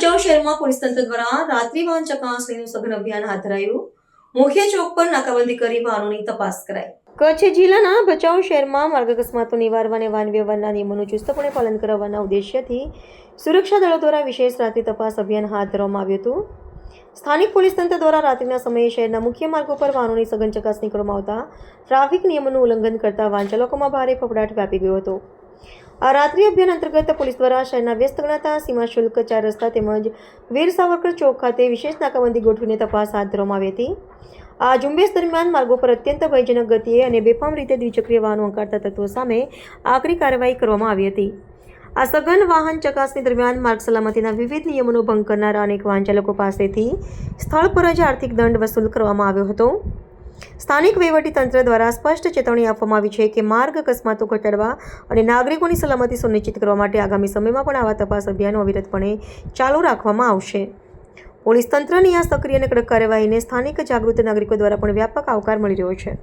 ભચાઉ શહેરમાં પોલીસ તંત્ર દ્વારા રાત્રિ વાહન ચકાસણીનું સઘન અભિયાન હાથ ધરાયું. મુખ્ય ચોક પર નાકાબંધી કરી વાહનોની તપાસ કરાઈ. કચ્છ જિલ્લાના ભચાઉ શહેરમાં માર્ગ અકસ્માતો નિવારવા અને વાહન વ્યવહારના નિયમોનું ચુસ્તપણે પાલન કરાવવાના ઉદ્દેશ્યથી સુરક્ષા દળો દ્વારા વિશેષ રાત્રિ તપાસ અભિયાન હાથ ધરવામાં આવ્યું હતું. સ્થાનિક પોલીસ તંત્ર દ્વારા રાત્રિના સમયે શહેરના મુખ્ય માર્ગો પર વાહનોની સઘન ચકાસણી કરવામાં આવતા ટ્રાફિક નિયમોનું ઉલ્લંઘન કરતા વાહન ચાલકોમાં ભારે ફફડાટ વ્યાપી ગયો હતો. આ રાત્રિ અભિયાન અંતર્ગત પોલીસ દ્વારા શહેરના વ્યસ્ત ગણાતા સીમા શુલ્ક 4 રસ્તા તેમજ વીર સાવરકર ચોક ખાતે વિશેષ નાકાબંધી ગોઠવીને તપાસ હાથ ધરવામાં આવી હતી. આ ઝુંબેશ દરમિયાન માર્ગો પર અત્યંત ભયજનક ગતિએ અને બેફામ રીતે દ્વિચક્રીય વાહનો હંકારતા તત્વો સામે આકરી કાર્યવાહી કરવામાં આવી હતી. આ સઘન વાહન ચકાસણી દરમિયાન માર્ગ સલામતીના વિવિધ નિયમોનો ભંગ કરનારા અનેક વાહન ચાલકો પાસેથી સ્થળ પર જ આર્થિક દંડ વસૂલ કરવામાં આવ્યો હતો. સ્થાનિક વહીવટીતંત્ર દ્વારા સ્પષ્ટ ચેતવણી આપવામાં આવી છે કે માર્ગ અકસ્માતો ઘટાડવા અને નાગરિકોની સલામતી સુનિશ્ચિત કરવા માટે આગામી સમયમાં પણ આવા તપાસ અભિયાનો અવિરતપણે ચાલુ રાખવામાં આવશે. પોલીસ તંત્રની આ સક્રિય અને કડક કાર્યવાહીને સ્થાનિક જાગૃત નાગરિકો દ્વારા પણ વ્યાપક આવકાર મળી રહ્યો છે.